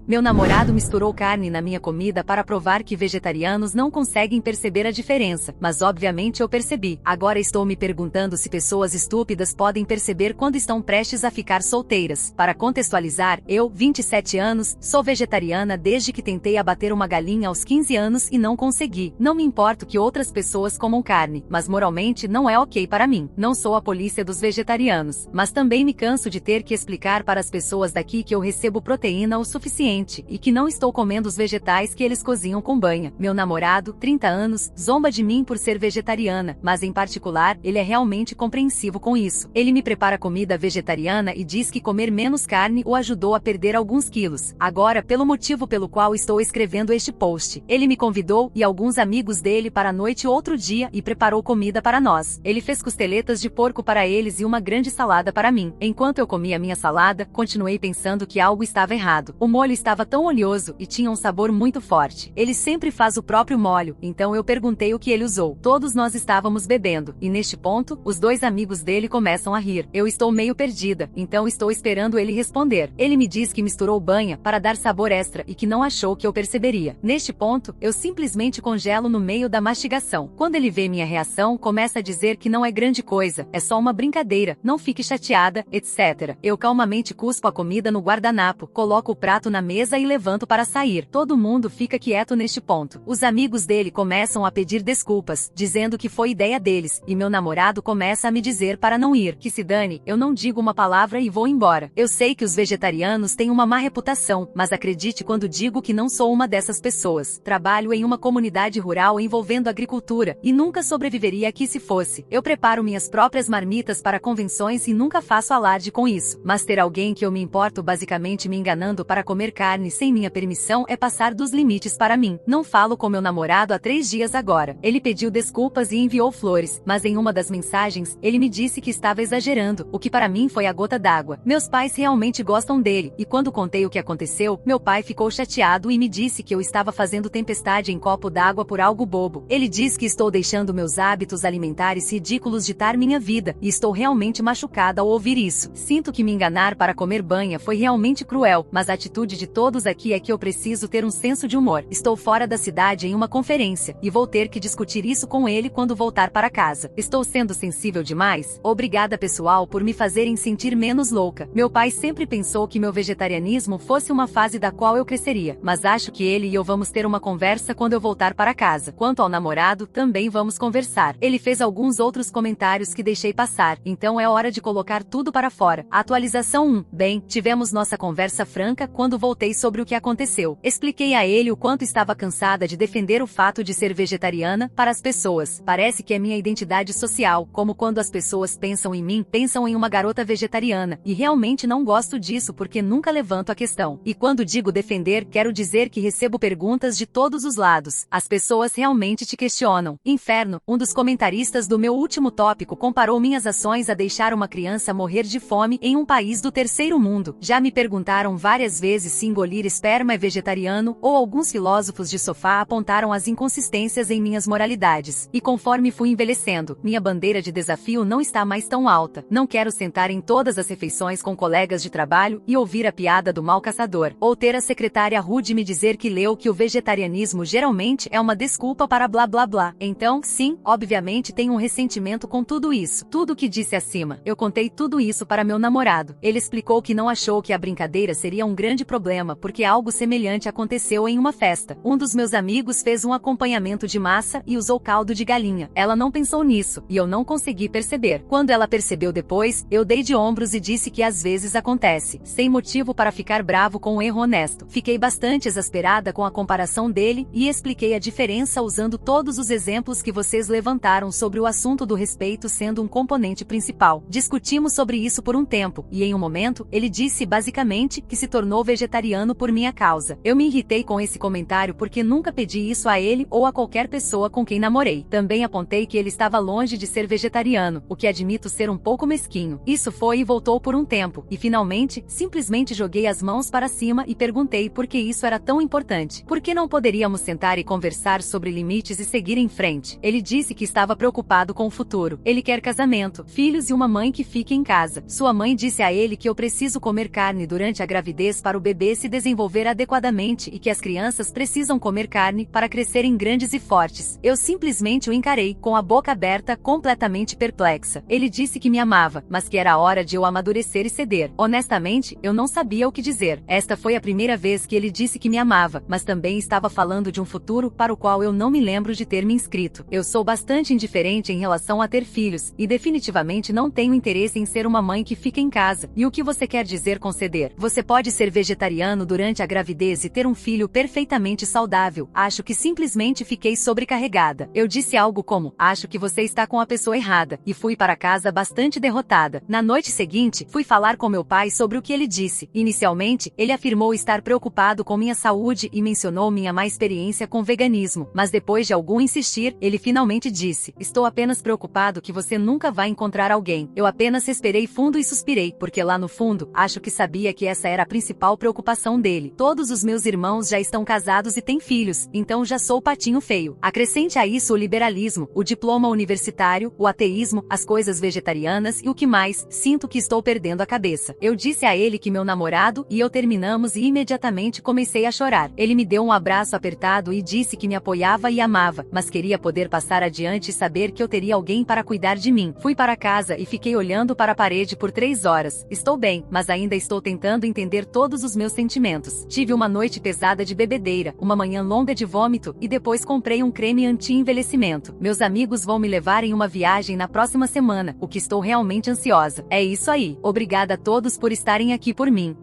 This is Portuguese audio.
Meu namorado misturou carne na minha comida para provar que vegetarianos não conseguem perceber a diferença, mas obviamente eu percebi. Agora estou me perguntando se pessoas estúpidas podem perceber quando estão prestes a ficar solteiras. Para contextualizar, eu, 27 anos, sou vegetariana desde que tentei abater uma galinha aos 15 anos e não consegui. Não me importo que outras pessoas comam carne, mas moralmente não é ok para mim. Não sou a polícia dos vegetarianos, mas também me canso de ter que explicar para as pessoas daqui que eu recebo proteína o suficiente e que não estou comendo os vegetais que eles cozinham com banha. Meu namorado, 30 anos, zomba de mim por ser vegetariana, mas em particular, ele é realmente compreensivo com isso. Ele me prepara comida vegetariana e diz que comer menos carne o ajudou a perder alguns quilos. Agora, pelo motivo pelo qual estou escrevendo este post, ele me convidou e alguns amigos dele para a noite outro dia e preparou comida para nós. Ele fez costeletas de porco para eles e uma grande salada para mim. Enquanto eu comia minha salada, continuei pensando que algo estava errado. O molho estava tão oleoso e tinha um sabor muito forte. Ele sempre faz o próprio molho, então eu perguntei o que ele usou. Todos nós estávamos bebendo, e neste ponto, os dois amigos dele começam a rir. Eu estou meio perdida, então estou esperando ele responder. Ele me diz que misturou banha para dar sabor extra e que não achou que eu perceberia. Neste ponto, eu simplesmente congelo no meio da mastigação. Quando ele vê minha reação, começa a dizer que não é grande coisa, é só uma brincadeira, não fique chateada, etc. Eu calmamente cuspo a comida no guardanapo, coloco o prato na mesa e levanto para sair. Todo mundo fica quieto neste ponto. Os amigos dele começam a pedir desculpas, dizendo que foi ideia deles, e meu namorado começa a me dizer para não ir, que se dane, eu não digo uma palavra e vou embora. Eu sei que os vegetarianos têm uma má reputação, mas acredite quando digo que não sou uma dessas pessoas. Trabalho em uma comunidade rural envolvendo agricultura, e nunca sobreviveria aqui se fosse. Eu preparo minhas próprias marmitas para convenções e nunca faço alarde com isso. Mas ter alguém que eu me importo basicamente me enganando para comer carne sem minha permissão é passar dos limites para mim. Não falo com meu namorado há 3 dias agora. Ele pediu desculpas e enviou flores, mas em uma das mensagens, ele me disse que estava exagerando, o que para mim foi a gota d'água. Meus pais realmente gostam dele, e quando contei o que aconteceu, meu pai ficou chateado e me disse que eu estava fazendo tempestade em copo d'água por algo bobo. Ele diz que estou deixando meus hábitos alimentares ridículos ditar minha vida, e estou realmente machucada ao ouvir isso. Sinto que me enganar para comer banha foi realmente cruel, mas a atitude de todos aqui é que eu preciso ter um senso de humor. Estou fora da cidade em uma conferência, e vou ter que discutir isso com ele quando voltar para casa. Estou sendo sensível demais? Obrigada pessoal por me fazerem sentir menos louca. Meu pai sempre pensou que meu vegetarianismo fosse uma fase da qual eu cresceria, mas acho que ele e eu vamos ter uma conversa quando eu voltar para casa. Quanto ao namorado, também vamos conversar. Ele fez alguns outros comentários que deixei passar, então é hora de colocar tudo para fora. Atualização 1. Bem, tivemos nossa conversa franca quando voltei sobre o que aconteceu. Expliquei a ele o quanto estava cansada de defender o fato de ser vegetariana para as pessoas. Parece que é minha identidade social, como quando as pessoas pensam em mim, pensam em uma garota vegetariana, e realmente não gosto disso porque nunca levanto a questão. E quando digo defender, quero dizer que recebo perguntas de todos os lados. As pessoas realmente te questionam. Inferno, um dos comentaristas do meu último tópico comparou minhas ações a deixar uma criança morrer de fome em um país do terceiro mundo. Já me perguntaram várias vezes se engolir esperma é vegetariano, ou alguns filósofos de sofá apontaram as inconsistências em minhas moralidades. E conforme fui envelhecendo, minha bandeira de desafio não está mais tão alta. Não quero sentar em todas as refeições com colegas de trabalho e ouvir a piada do mau caçador, ou ter a secretária rude me dizer que leu que o vegetarianismo geralmente é uma desculpa para blá blá blá. Então, sim, obviamente tenho um ressentimento com tudo isso. Tudo o que disse acima, eu contei tudo isso para meu namorado. Ele explicou que não achou que a brincadeira seria um grande problema porque algo semelhante aconteceu em uma festa. Um dos meus amigos fez um acompanhamento de massa e usou caldo de galinha. Ela não pensou nisso, e eu não consegui perceber. Quando ela percebeu depois, eu dei de ombros e disse que às vezes acontece, sem motivo para ficar bravo com um erro honesto. Fiquei bastante exasperada com a comparação dele e expliquei a diferença usando todos os exemplos que vocês levantaram sobre o assunto do respeito sendo um componente principal. Discutimos sobre isso por um tempo, e em um momento, ele disse basicamente que se tornou vegetariano por minha causa. Eu me irritei com esse comentário porque nunca pedi isso a ele ou a qualquer pessoa com quem namorei. Também apontei que ele estava longe de ser vegetariano, o que admito ser um pouco mesquinho. Isso foi e voltou por um tempo, e finalmente, simplesmente joguei as mãos para cima e perguntei por que isso era tão importante. Por que não poderíamos sentar e conversar sobre limites e seguir em frente? Ele disse que estava preocupado com o futuro. Ele quer casamento, filhos e uma mãe que fique em casa. Sua mãe disse a ele que eu preciso comer carne durante a gravidez para o bebê se desenvolver adequadamente e que as crianças precisam comer carne para crescerem grandes e fortes. Eu simplesmente o encarei, com a boca aberta, completamente perplexa. Ele disse que me amava, mas que era hora de eu amadurecer e ceder. Honestamente, eu não sabia o que dizer. Esta foi a primeira vez que ele disse que me amava, mas também estava falando de um futuro para o qual eu não me lembro de ter me inscrito. Eu sou bastante indiferente em relação a ter filhos, e definitivamente não tenho interesse em ser uma mãe que fica em casa. E o que você quer dizer com ceder? Você pode ser vegetariano durante a gravidez e ter um filho perfeitamente saudável. Acho que simplesmente fiquei sobrecarregada. Eu disse algo como, acho que você está com a pessoa errada, e fui para casa bastante derrotada. Na noite seguinte, fui falar com meu pai sobre o que ele disse. Inicialmente, ele afirmou estar preocupado com minha saúde e mencionou minha má experiência com veganismo, mas depois de algum insistir, ele finalmente disse, estou apenas preocupado que você nunca vai encontrar alguém. Eu apenas respirei fundo e suspirei, porque lá no fundo, acho que sabia que essa era a principal preocupação dele. Todos os meus irmãos já estão casados e têm filhos, então já sou patinho feio. Acrescente a isso o liberalismo, o diploma universitário, o ateísmo, as coisas vegetarianas e o que mais, sinto que estou perdendo a cabeça. Eu disse a ele que meu namorado e eu terminamos e imediatamente comecei a chorar. Ele me deu um abraço apertado e disse que me apoiava e amava, mas queria poder passar adiante e saber que eu teria alguém para cuidar de mim. Fui para casa e fiquei olhando para a parede por 3 horas. Estou bem, mas ainda estou tentando entender todos os meus sentimentos. Tive uma noite pesada de bebedeira, uma manhã longa de vômito e depois comprei um creme anti-envelhecimento. Meus amigos vão me levar em uma viagem na próxima semana, o que estou realmente ansiosa. É isso aí. Obrigada a todos por estarem aqui por mim.